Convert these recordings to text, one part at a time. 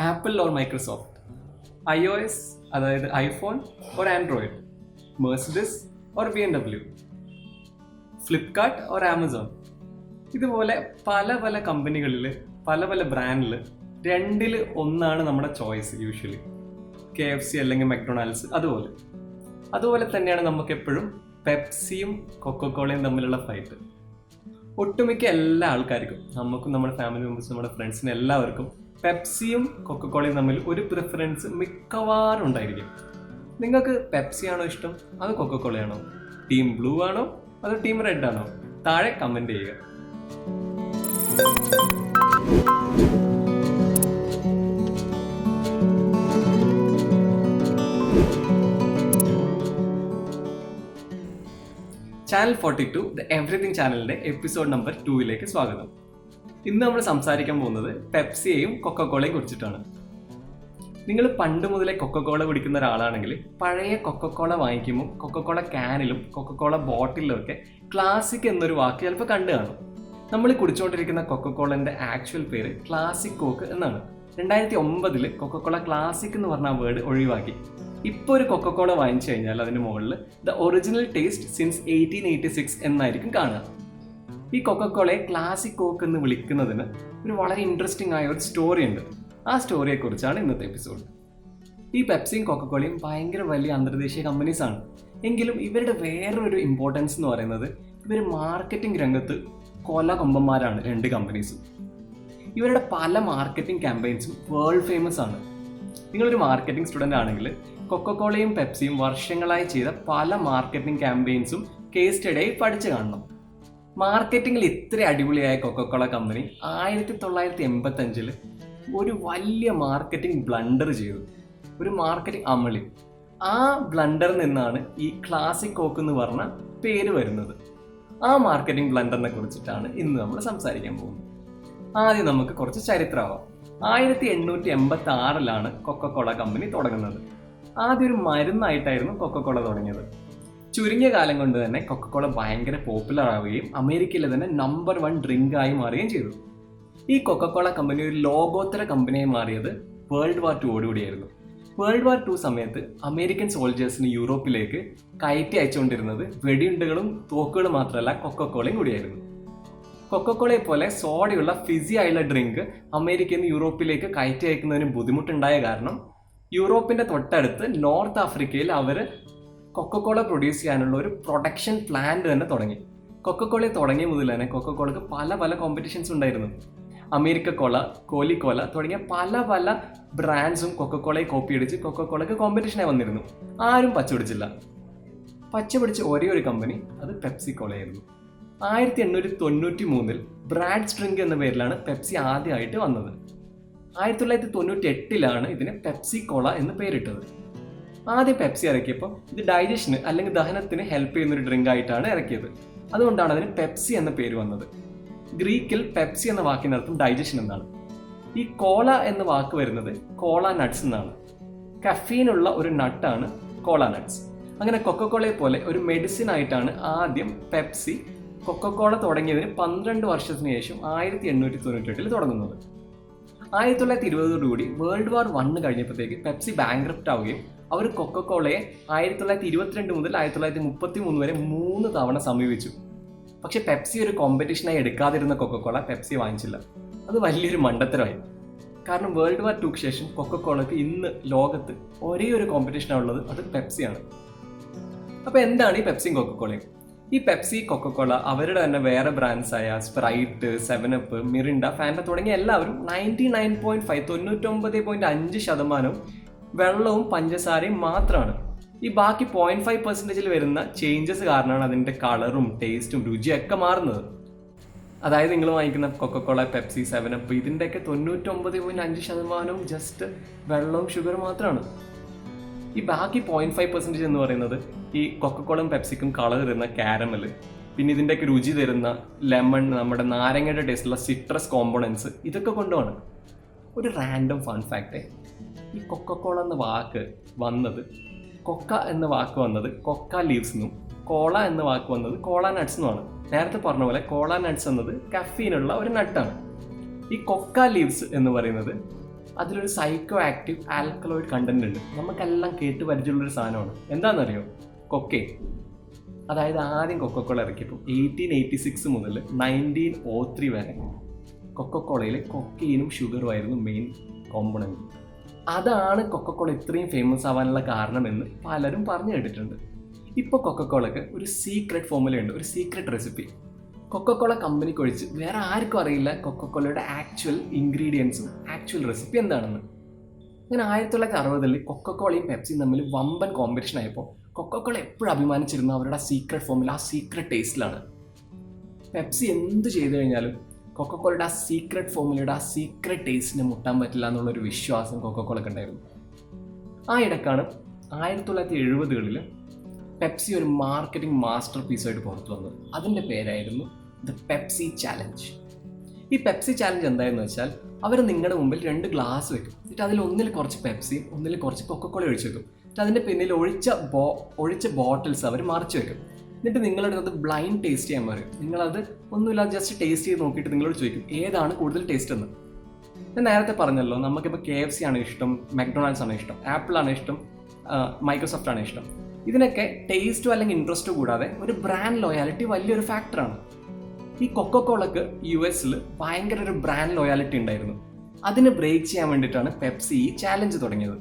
Apple or Microsoft, iOS അതായത് iPhone or Android, Mercedes or BMW, Flipkart or Amazon. ഇതുപോലെ പല പല കമ്പനികളിൽ പല പല ബ്രാൻഡിൽ രണ്ടിൽ ഒന്നാണ് നമ്മുടെ ചോയ്സ്. യൂഷ്വലി KFC അല്ലെങ്കിൽ മെക്ഡൊണാൾഡ്സ്. അതുപോലെ തന്നെയാണ് നമുക്കെപ്പോഴും പെപ്സിയും കൊക്കക്കോളയും തമ്മിലുള്ള ഫൈറ്റ്. ഒട്ടുമിക്ക എല്ലാ ആൾക്കാർക്കും, നമുക്കും നമ്മുടെ ഫാമിലി മെമ്പേഴ്സ്, നമ്മുടെ ഫ്രണ്ട്സിനും എല്ലാവർക്കും പെപ്സിയും കൊക്കക്കോളയും തമ്മിൽ ഒരു പ്രിഫറൻസ് മിക്കവാറും ഉണ്ടായിരിക്കും. നിങ്ങൾക്ക് പെപ്സി ആണോ ഇഷ്ടം, അത് കൊക്കക്കോളയാണോ? ടീം ബ്ലൂ ആണോ അതോ ടീം റെഡ് ആണോ? താഴെ കമൻറ്റ് ചെയ്യുക. ചാനൽ 42 ദ എവറിത്തിങ് ചാനലിന്റെ എപ്പിസോഡ് നമ്പർ 2 സ്വാഗതം. ഇന്ന് നമ്മൾ സംസാരിക്കാൻ പോകുന്നത് പെപ്സിയെയും കൊക്കക്കോളയും കുറിച്ചിട്ടാണ്. നിങ്ങൾ പണ്ട് മുതലേ കൊക്കക്കോള കുടിക്കുന്ന ഒരാളാണെങ്കിൽ പഴയ കൊക്കക്കോള വാങ്ങിക്കുമ്പോൾ കൊക്കക്കോള ക്യാനിലും കൊക്കക്കോള ബോട്ടിലും ഒക്കെ ക്ലാസിക് എന്നൊരു വാക്ക് ചിലപ്പോൾ കണ്ടു കാണും. നമ്മൾ കുടിച്ചുകൊണ്ടിരിക്കുന്ന കൊക്കക്കോളന്റെ ആക്ച്വൽ പേര് ക്ലാസിക് കോക്ക് എന്നാണ്. 2009 കൊക്കക്കോള ക്ലാസിക് എന്ന് പറഞ്ഞ വേർഡ് ഒഴിവാക്കി. ഇപ്പോൾ ഒരു കൊക്കക്കോള വാങ്ങിച്ചു കഴിഞ്ഞാൽ അതിന് മുകളിൽ ദ ഒറിജിനൽ ടേസ്റ്റ് സിൻസ് 1886 എന്നായിരിക്കും കാണുക. ഈ കൊക്കക്കോളയെ ക്ലാസിക് കോക്ക് എന്ന് വിളിക്കുന്നതിന് ഒരു വളരെ ഇൻട്രസ്റ്റിംഗ് ആയ ഒരു സ്റ്റോറി ഉണ്ട്. ആ സ്റ്റോറിയെ കുറിച്ചാണ് ഇന്നത്തെ എപ്പിസോഡ്. ഈ പെപ്സിയും കൊക്കക്കോളയും ഭയങ്കര വലിയ അന്തർദേശീയ കമ്പനീസാണ്. എങ്കിലും ഇവരുടെ വേറൊരു ഇമ്പോർട്ടൻസ് എന്ന് പറയുന്നത് ഇവർ മാർക്കറ്റിംഗ് രംഗത്ത് കൊമ്പന്മാരാണ്. രണ്ട് കമ്പനീസും ഇവരുടെ പല മാർക്കറ്റിംഗ് ക്യാമ്പയിൻസും വേൾഡ് ഫേമസ് ആണ്. നിങ്ങളൊരു മാർക്കറ്റിംഗ് സ്റ്റുഡൻ്റ് ആണെങ്കിൽ കൊക്കക്കോളയും പെപ്സിയും വർഷങ്ങളായി ചെയ്ത പല മാർക്കറ്റിംഗ് ക്യാമ്പയിൻസും കേസ് സ്റ്റഡിയായി പഠിച്ചു കാണണം. മാർക്കറ്റിംഗിൽ ഇത്ര അടിപൊളിയായ കൊക്കക്കോള കമ്പനി 1985 ഒരു വലിയ മാർക്കറ്റിംഗ് ബ്ലണ്ടർ ചെയ്തു, ഒരു മാർക്കറ്റിംഗ് അമളി. ആ ബ്ലണ്ടറിൽ നിന്നാണ് ഈ ക്ലാസിക് കോക്ക് എന്ന് പറഞ്ഞ പേര് വരുന്നത്. ആ മാർക്കറ്റിംഗ് ബ്ലണ്ടറിനെ കുറിച്ചിട്ടാണ് ഇന്ന് നമ്മൾ സംസാരിക്കാൻ പോകുന്നത്. ആദ്യം നമുക്ക് കുറച്ച് ചരിത്രമാവാം. 1886 കൊക്കക്കോള കമ്പനി തുടങ്ങുന്നത്. ആദ്യം ഒരു മരുന്നായിട്ടായിരുന്നു കൊക്കക്കോള തുടങ്ങിയത്. ചുരുങ്ങിയ കാലം കൊണ്ട് തന്നെ കൊക്കക്കോള ഭയങ്കര പോപ്പുലർ ആവുകയും അമേരിക്കയിലെ തന്നെ നമ്പർ 1 ഡ്രിങ്ക് ആയി മാറുകയും ചെയ്തു. ഈ കൊക്കക്കോള കമ്പനി ഒരു ലോകോത്തര കമ്പനിയായി മാറിയത് വേൾഡ് വാർ 2 ഓടുകൂടിയായിരുന്നു. വേൾഡ് വാർ 2 സമയത്ത് അമേരിക്കൻ സോൾജേഴ്സിന് യൂറോപ്പിലേക്ക് കയറ്റി അയച്ചുകൊണ്ടിരുന്നത് വെടിയുണ്ടകളും തോക്കുകളും മാത്രമല്ല കൊക്കക്കോളയും കൂടിയായിരുന്നു. കൊക്കക്കോളയെ പോലെ സോഡയുള്ള ഫിസി ആയുള്ള ഡ്രിങ്ക് അമേരിക്കയിൽ നിന്ന് യൂറോപ്പിലേക്ക് കയറ്റി അയക്കുന്നതിന് ബുദ്ധിമുട്ടുണ്ടായ കാരണം യൂറോപ്പിന്റെ തൊട്ടടുത്ത് നോർത്ത് ആഫ്രിക്കയിൽ അവർ കൊക്കക്കോള പ്രൊഡ്യൂസ് ചെയ്യാനുള്ള ഒരു പ്രൊഡക്ഷൻ പ്ലാന്റ് തന്നെ തുടങ്ങി. കൊക്കക്കോളയെ തുടങ്ങിയ മുതൽ തന്നെ കൊക്കക്കോളക്ക് പല പല കോമ്പറ്റീഷൻസ് ഉണ്ടായിരുന്നു. അമേരിക്ക കോള, കോലിക്കോല തുടങ്ങിയ പല പല ബ്രാൻഡ്സും കൊക്കക്കോളയെ കോപ്പി അടിച്ച് കൊക്കക്കോളക്ക് കോമ്പറ്റീഷനായി വന്നിരുന്നു. ആരും പച്ചപിടിച്ചില്ല. പച്ചപിടിച്ച ഒരേ ഒരു കമ്പനി അത് പെപ്സി കോളയായിരുന്നു. 1893 ബ്രാഡ് സ്ട്രിംഗ് എന്ന പേരിലാണ് പെപ്സി ആദ്യമായിട്ട് വന്നത്. 1998 ഇതിന് പെപ്സി കോള എന്ന് പേരിട്ടത്. ആദ്യം പെപ്സി ഇറക്കിയപ്പോൾ ഇത് ഡൈജഷന് അല്ലെങ്കിൽ ദഹനത്തിന് ഹെൽപ്പ് ചെയ്യുന്ന ഒരു ഡ്രിങ്ക് ആയിട്ടാണ് ഇറക്കിയത്. അതുകൊണ്ടാണ് അതിന് പെപ്സി എന്ന പേര് വന്നത്. ഗ്രീക്കിൽ പെപ്സി എന്ന വാക്കിനർത്ഥം ഡൈജഷൻ എന്നാണ്. ഈ കോള എന്ന വാക്ക് വരുന്നത് കോള നട്ട്സ് എന്നാണ്. കഫീനുള്ള ഒരു നട്ടാണ് കോള നട്ട്സ്. അങ്ങനെ കൊക്കക്കോളയെ പോലെ ഒരു മെഡിസിൻ ആയിട്ടാണ് ആദ്യം പെപ്സി കൊക്കക്കോള തുടങ്ങിയതിന് 12 വർഷത്തിന് ശേഷം 1898 തുടങ്ങുന്നത്. 1920 വേൾഡ് വാർ 1 കഴിഞ്ഞപ്പോഴത്തേക്ക് പെപ്സി ബാങ്ക്രപ്റ്റ് ആവുകയും അവർ കൊക്കക്കോളയെ 1922 മുതൽ 1933 വരെ 3 തവണ സമീപിച്ചു. പക്ഷെ പെപ്സി ഒരു കോമ്പറ്റീഷനായി എടുക്കാതിരുന്ന കൊക്കക്കോള പെപ്സി വാങ്ങിച്ചില്ല. അത് വലിയൊരു മണ്ടത്തരമായി. കാരണം വേൾഡ് വാർ 2 ശേഷം കൊക്കക്കോളക്ക് ഇന്ന് ലോകത്ത് ഒരേ ഒരു കോമ്പറ്റീഷനാണ് ഉള്ളത്, അത് പെപ്സിയാണ്. അപ്പോൾ എന്താണ് ഈ പെപ്സിയും കൊക്കക്കോളയും? ഈ പെപ്സി, കൊക്കക്കോള അവരുടെ തന്നെ വേറെ ബ്രാൻഡ്സായ സ്പ്രൈറ്റ്, 7up, മിറിൻഡ, ഫാൻഡ തുടങ്ങിയ എല്ലാവരും 99.5% വെള്ളവും പഞ്ചസാരയും മാത്രമാണ്. ഈ ബാക്കി 0.5% വരുന്ന ചേഞ്ചസ് കാരണമാണ് അതിൻ്റെ കളറും ടേസ്റ്റും രുചിയൊക്കെ മാറുന്നത്. അതായത് നിങ്ങൾ വാങ്ങിക്കുന്ന കൊക്കക്കോള, പെപ്സി, 7up ഇതിൻ്റെയൊക്കെ 99.5% ജസ്റ്റ് വെള്ളവും ഷുഗറും മാത്രമാണ്. ഈ ബാക്കി 0.5% എന്ന് പറയുന്നത് ഈ കൊക്കക്കോളയും പെപ്സിക്കും കളർ തരുന്ന കാരമൽ, പിന്നെ ഇതിൻ്റെയൊക്കെ രുചി തരുന്ന ലെമൺ, നമ്മുടെ നാരങ്ങയുടെ ടേസ്റ്റുള്ള സിട്രസ് കോമ്പോണൻസ്, ഇതൊക്കെ കൊണ്ടുമാണ്. ഒരു റാൻഡം ഫൺ ഫാക്റ്റ്, ഈ കൊക്കക്കോള എന്ന വാക്ക് വന്നത് കൊക്ക ലീവ്സ് എന്നും കോള എന്ന വാക്ക് വന്നത് കോള നട്ട്സ് എന്നുമാണ്. നേരത്തെ പറഞ്ഞ പോലെ കോള നട്ട്സ് എന്നത് കഫീനുള്ള ഒരു നട്ടാണ്. ഈ കൊക്ക ലീവ്സ് എന്ന് പറയുന്നത് അതിലൊരു സൈക്കോ ആക്റ്റീവ് ആൽക്കലോയിഡ് കണ്ടന്റ് ഉണ്ട്. നമുക്കെല്ലാം കേട്ട് പരിചയമുള്ളൊരു സാധനമാണ്. എന്താണെന്നറിയോ? കൊക്കൈൻ. അതായത് ആദ്യം കൊക്കക്കോള ഇറക്കിയപ്പോൾ 1886 മുതൽ 1903 വരെ കൊക്കക്കോളയിൽ കൊക്കൈനും ഷുഗറും ആയിരുന്നു മെയിൻ കോമ്പണൻറ്റ്. അതാണ് കൊക്കക്കോള ഇത്രയും ഫേമസ് ആവാനുള്ള കാരണമെന്ന് പലരും പറഞ്ഞു കേട്ടിട്ടുണ്ട്. ഇപ്പോൾ കൊക്കക്കോളയ്ക്ക് ഒരു സീക്രട്ട് ഫോർമുലയുണ്ട്, ഒരു സീക്രട്ട് റെസിപ്പി. കൊക്കക്കോള കമ്പനിക്ക് ഒഴിച്ച് വേറെ ആർക്കും അറിയില്ല കൊക്കക്കോളയുടെ ആക്ച്വൽ ഇൻഗ്രീഡിയൻസും ആക്ച്വൽ റെസിപ്പി എന്താണെന്ന്. അങ്ങനെ 1960 കൊക്കക്കോളയും പെപ്സിയും തമ്മിൽ വമ്പൻ കോമ്പറ്റീഷൻ ആയപ്പോൾ കൊക്കക്കോള എപ്പോഴും അഭിമാനിച്ചിരുന്ന അവരുടെ സീക്രട്ട് ഫോർമുല, ആ സീക്രട്ട് ടേസ്റ്റിലാണ്. പെപ്സി എന്ത് ചെയ്തു കഴിഞ്ഞാലും കൊക്കക്കോളയുടെ ആ സീക്രട്ട് ഫോർമുലയുടെ ആ സീക്രട്ട് ടേസ്റ്റിനെ മുട്ടാൻ പറ്റില്ല എന്നുള്ളൊരു വിശ്വാസം കൊക്കക്കോളക്ക് ഉണ്ടായിരുന്നു. ആ ഇടക്കാണ് 1970 പെപ്സി ഒരു മാർക്കറ്റിംഗ് മാസ്റ്റർ പീസായിട്ട് പുറത്തു വന്നത്. അതിൻ്റെ പേരായിരുന്നു ദ പെപ്സി ചാലഞ്ച്. ഈ പെപ്സി ചാലഞ്ച് എന്തായെന്ന് വെച്ചാൽ, അവർ നിങ്ങളുടെ മുമ്പിൽ 2 ഗ്ലാസ് വെക്കും. എന്നിട്ട് അതിൽ ഒന്നിൽ കുറച്ച് പെപ്സിയും ഒന്നിൽ കുറച്ച് കൊക്കക്കോള ഒഴിച്ച് വെക്കും. എന്നിട്ട് അതിൻ്റെ പിന്നിൽ ഒഴിച്ച ബോട്ടിൽസ് അവർ മറിച്ച് വെക്കും. എന്നിട്ട് നിങ്ങളുടെ അത് ബ്ലൈൻഡ് ടേസ്റ്റ് ചെയ്യാൻ പറയും. നിങ്ങളത് ഒന്നുമില്ലാതെ ജസ്റ്റ് ടേസ്റ്റ് ചെയ്ത് നോക്കിയിട്ട് നിങ്ങളോട് ചോദിക്കും ഏതാണ് കൂടുതൽ ടേസ്റ്റ് എന്ന്. ഞാൻ നേരത്തെ പറഞ്ഞല്ലോ, നമുക്കിപ്പോൾ KFC ആണ് ഇഷ്ടം, മക്ഡൊണാൾഡ്സ് ആണ് ഇഷ്ടം, ആപ്പിൾ ആണ് ഇഷ്ടം, മൈക്രോസോഫ്റ്റ് ആണ് ഇഷ്ടം. ഇതിനൊക്കെ ടേസ്റ്റോ അല്ലെങ്കിൽ ഇൻട്രസ്റ്റോ കൂടാതെ ഒരു ബ്രാൻഡ് ലോയാലിറ്റി വലിയൊരു ഫാക്ടറാണ്. ഈ കൊക്കക്കോളക്ക് US ഭയങ്കര ഒരു ബ്രാൻഡ് ലോയാലിറ്റി ഉണ്ടായിരുന്നു. അതിനെ ബ്രേക്ക് ചെയ്യാൻ വേണ്ടിയിട്ടാണ് പെപ്സി ഈ ചാലഞ്ച് തുടങ്ങിയത്.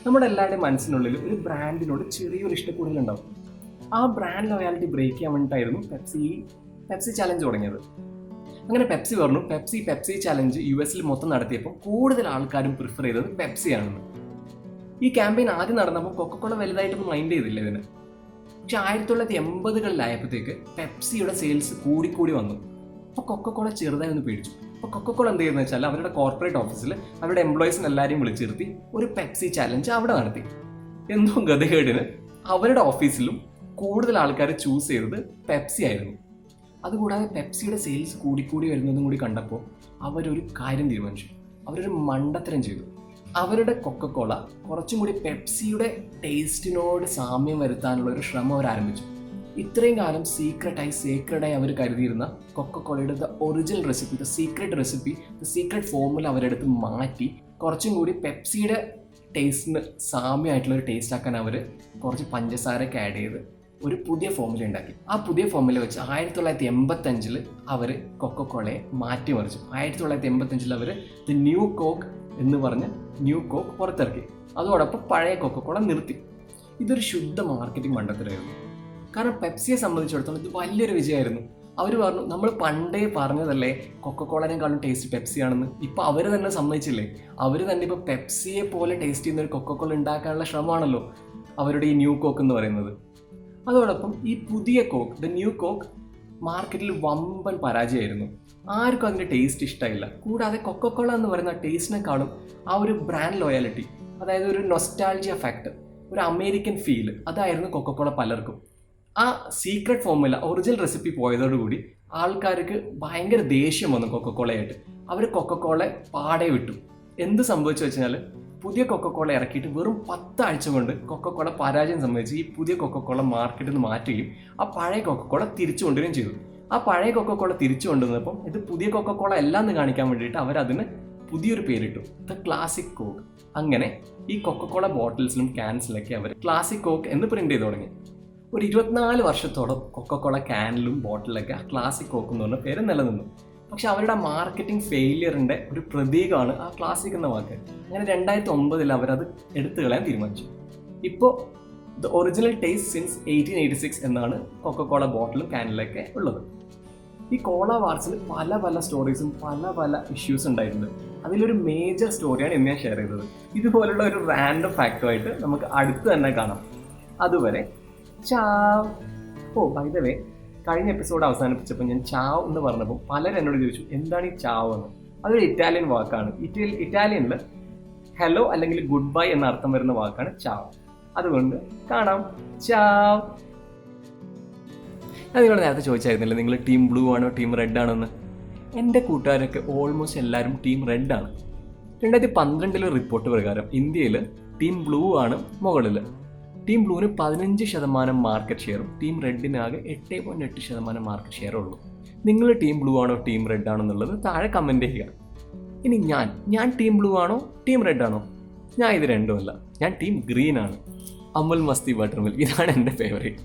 നമ്മുടെ എല്ലാവരുടെയും മനസ്സിനുള്ളിൽ ഒരു ബ്രാൻഡിനോട് ചെറിയൊരു ഇഷ്ടക്കൂടുതലുണ്ടാവും. ആ ബ്രാൻഡ് ലോയാലിറ്റി ബ്രേക്ക് ചെയ്യാൻ വേണ്ടിയിട്ടായിരുന്നു പെപ്സി ചാലഞ്ച് തുടങ്ങിയത്. അങ്ങനെ പെപ്സി പറഞ്ഞു, പെപ്സി ചാലഞ്ച് US മൊത്തം നടത്തിയപ്പോൾ കൂടുതൽ ആൾക്കാരും പ്രിഫർ ചെയ്തത് പെപ്സിയാണെന്ന്. ഈ ക്യാമ്പയിൻ ആദ്യം നടന്നപ്പോൾ കൊക്കക്കോള വലുതായിട്ടൊന്നും മൈൻഡ് ചെയ്തില്ല ഇതിന്. പക്ഷെ 1980 പെപ്സിയുടെ സെയിൽസ് കൂടിക്കൂടി വന്നു. അപ്പോൾ കൊക്കക്കോള ചെറുതായി ഒന്ന് പേടിച്ചു. അപ്പോൾ കൊക്കക്കോള എന്ത് ചെയ്യുന്നത് വെച്ചാൽ അവരുടെ കോർപ്പറേറ്റ് ഓഫീസിൽ അവരുടെ എംപ്ലോയീസിന് എല്ലാവരെയും വിളിച്ചിരുത്തി ഒരു പെപ്സി ചാലഞ്ച് അവിടെ നടത്തി. എന്തോ ഗതികേടിന് അവരുടെ ഓഫീസിലും കൂടുതൽ ആൾക്കാർ ചൂസ് ചെയ്തത് പെപ്സി ആയിരുന്നു. അതുകൂടാതെ പെപ്സിയുടെ സെയിൽസ് കൂടിക്കൂടി വരുന്നതും കൂടി കണ്ടപ്പോൾ അവരൊരു കാര്യം തീരുമാനിച്ചു. അവരൊരു മണ്ടത്തരം ചെയ്തു. അവരുടെ കൊക്കക്കോള കുറച്ചും കൂടി പെപ്സിയുടെ ടേസ്റ്റിനോട് സാമ്യം വരുത്താനുള്ള ഒരു ശ്രമം അവർ ആരംഭിച്ചു. ഇത്രയും കാലം സീക്രട്ടായി അവർ കരുതിയിരുന്ന കൊക്കക്കോളയുടെ the original recipe, the secret formula അവരെടുത്ത് മാറ്റി കുറച്ചും കൂടി പെപ്സിയുടെ ടേസ്റ്റിന് സാമ്യമായിട്ടുള്ള ഒരു ടേസ്റ്റ് ആക്കാൻ അവർ കുറച്ച് പഞ്ചസാരയൊക്കെ ആഡ് ചെയ്ത് ഒരു പുതിയ ഫോർമുല ഉണ്ടാക്കി. ആ പുതിയ ഫോർമുല വെച്ച് 1985 അവർ കൊക്കക്കോളയെ മാറ്റിമറിച്ചു. 1985 അവർ ദ ന്യൂ കോക്ക് എന്ന് പറഞ്ഞ് ന്യൂ കോക്ക് പുറത്തിറക്കി. അതോടൊപ്പം പഴയ കൊക്കക്കോള നിർത്തി. ഇതൊരു ശുദ്ധ മാർക്കറ്റിംഗ് മണ്ടത്തരമായിരുന്നു. കാരണം പെപ്സിയെ സംബന്ധിച്ചിടത്തോളം ഇത് വലിയൊരു വിജയമായിരുന്നു. അവർ പറഞ്ഞു, നമ്മൾ പണ്ടേ പറഞ്ഞതല്ലേ കൊക്കക്കോളനേക്കാളും ടേസ്റ്റ് പെപ്സിയാണെന്ന്. ഇപ്പോൾ അവർ തന്നെ സമ്മതിച്ചില്ലേ. അവർ തന്നെ ഇപ്പോൾ പെപ്സിയെ പോലെ ടേസ്റ്റ് ചെയ്യുന്ന ഒരു കൊക്കക്കോള ഉണ്ടാക്കാനുള്ള ശ്രമമാണല്ലോ അവരുടെ ഈ ന്യൂ കോക്ക് എന്ന് പറയുന്നത്. അതോടൊപ്പം ഈ പുതിയ കോക്ക്, ദ ന്യൂ കോക്ക്, മാർക്കറ്റിൽ വമ്പൻ പരാജയമായിരുന്നു. ആർക്കും അതിൻ്റെ ടേസ്റ്റ് ഇഷ്ടമില്ല. കൂടാതെ കൊക്കക്കോള എന്ന് പറയുന്ന ടേസ്റ്റിനെക്കാളും ആ ഒരു ബ്രാൻഡ് ലോയാലിറ്റി, അതായത് ഒരു നൊസ്റ്റാൾജിയ ഫാക്ടർ, ഒരു അമേരിക്കൻ ഫീൽ, അതായിരുന്നു കൊക്കക്കോള പലർക്കും. ആ സീക്രട്ട് ഫോർമുല, ഒറിജിനൽ റെസിപ്പി പോയതോടുകൂടി ആൾക്കാർക്ക് ഭയങ്കര ദേഷ്യം വന്നു കൊക്കക്കോളയായിട്ട്. അവർ കൊക്കക്കോള പാടെ വിട്ടു. എന്ത് സംഭവിച്ചു വെച്ചാൽ, പുതിയ കൊക്കക്കോള ഇറക്കിയിട്ട് വെറും 10 ആഴ്ച കൊണ്ട് കൊക്കക്കോള പരാജയം സംബന്ധിച്ച് ഈ പുതിയ കൊക്കക്കോള മാർക്കറ്റിൽ നിന്ന് മാറ്റുകയും ആ പഴയ കൊക്കക്കോള തിരിച്ചു കൊണ്ടുവരികയും ചെയ്തു. ആ പഴയ കൊക്കക്കോള തിരിച്ചു കൊണ്ടുവന്നപ്പം ഇത് പുതിയ കൊക്കക്കോള അല്ലാന്ന് കാണിക്കാൻ വേണ്ടിയിട്ട് അവരതിന് പുതിയൊരു പേരിട്ടു, ദ ക്ലാസിക് കോക്ക്. അങ്ങനെ ഈ കൊക്കക്കോള ബോട്ടിൽസിലും ക്യാൻസിലൊക്കെ അവർ ക്ലാസിക് കോക്ക് എന്ന് പ്രിന്റ് ചെയ്ത് തുടങ്ങി. ഒരു 24 വർഷത്തോളം കൊക്കക്കോള ക്യാനിലും ബോട്ടിലൊക്കെ ആ ക്ലാസിക് കോക്ക് എന്ന് പറഞ്ഞ പേര് നിലനിന്നു. പക്ഷെ അവരുടെ മാർക്കറ്റിംഗ് ഫെയിലിയറിൻ്റെ ഒരു പ്രതീകമാണ് ആ ക്ലാസിക് എന്ന വാക്ക്. അങ്ങനെ 2009 അവരത് എടുത്തു കളയാൻ തീരുമാനിച്ചു. ഇപ്പോൾ ദ ഒറിജിനൽ ടേസ്റ്റ് സിൻസ് 1886 എന്നാണ് കൊക്കക്കോള ബോട്ടിലും ക്യാനിലൊക്കെ ഉള്ളത്. ഈ കോള വാർസിൽ പല സ്റ്റോറീസും പല ഇഷ്യൂസ് ഉണ്ടായിട്ടുണ്ട്. അതിലൊരു മേജർ സ്റ്റോറിയാണ് ഇന്ന് ഞാൻ ഷെയർ ചെയ്തത്. ഇതുപോലുള്ള ഒരു റാൻഡം ഫാക്റ്റുമായിട്ട് നമുക്ക് അടുത്ത് തന്നെ കാണാം. അതുവരെ ചാവ്. ബൈ ദ വേ, കഴിഞ്ഞ എപ്പിസോഡ് അവസാനിപ്പിച്ചപ്പോൾ ഞാൻ ചാവ് എന്ന് പറഞ്ഞപ്പോൾ പലരും എന്നോട് ചോദിച്ചു എന്താണ് ഈ ചാവ് എന്ന്. അതൊരു ഇറ്റാലിയൻ വാക്കാണ്. ഇറ്റാലിയനിൽ ഹലോ അല്ലെങ്കിൽ ഗുഡ് ബൈ എന്ന അർത്ഥം വരുന്ന വാക്കാണ് ചാവ്. അതുകൊണ്ട് കാണാം. ചാവ്. ഞാൻ നിങ്ങൾ നേരത്തെ ചോദിച്ചായിരുന്നില്ല നിങ്ങൾ ടീം ബ്ലൂ ആണോ ടീം റെഡ് ആണോ എന്ന്. എൻ്റെ കൂട്ടുകാരൊക്കെ ഓൾമോസ്റ്റ് എല്ലാവരും ടീം റെഡ് ആണ്. 2012 റിപ്പോർട്ട് പ്രകാരം ഇന്ത്യയിൽ ടീം ബ്ലൂ ആണ് മുകളിൽ. ടീം ബ്ലൂവിന് 15% മാർക്കറ്റ് ഷെയറും ടീം റെഡിന് ആകെ 8.8% മാർക്കറ്റ് ഷെയറും ഉള്ളൂ. നിങ്ങൾ ടീം ബ്ലൂ ആണോ ടീം റെഡ് ആണോ എന്നുള്ളത് താഴെ കമൻറ്റ് ചെയ്യുക. ഇനി ഞാൻ ടീം ബ്ലൂ ആണോ ടീം റെഡ് ആണോ? ഞാൻ ഇത് രണ്ടുമല്ല, ഞാൻ ടീം ഗ്രീൻ ആണ്. അമുൽ മസ്തി ബട്ടർ മിൽക്ക്, ഇതാണ് എൻ്റെ ഫേവറേറ്റ്.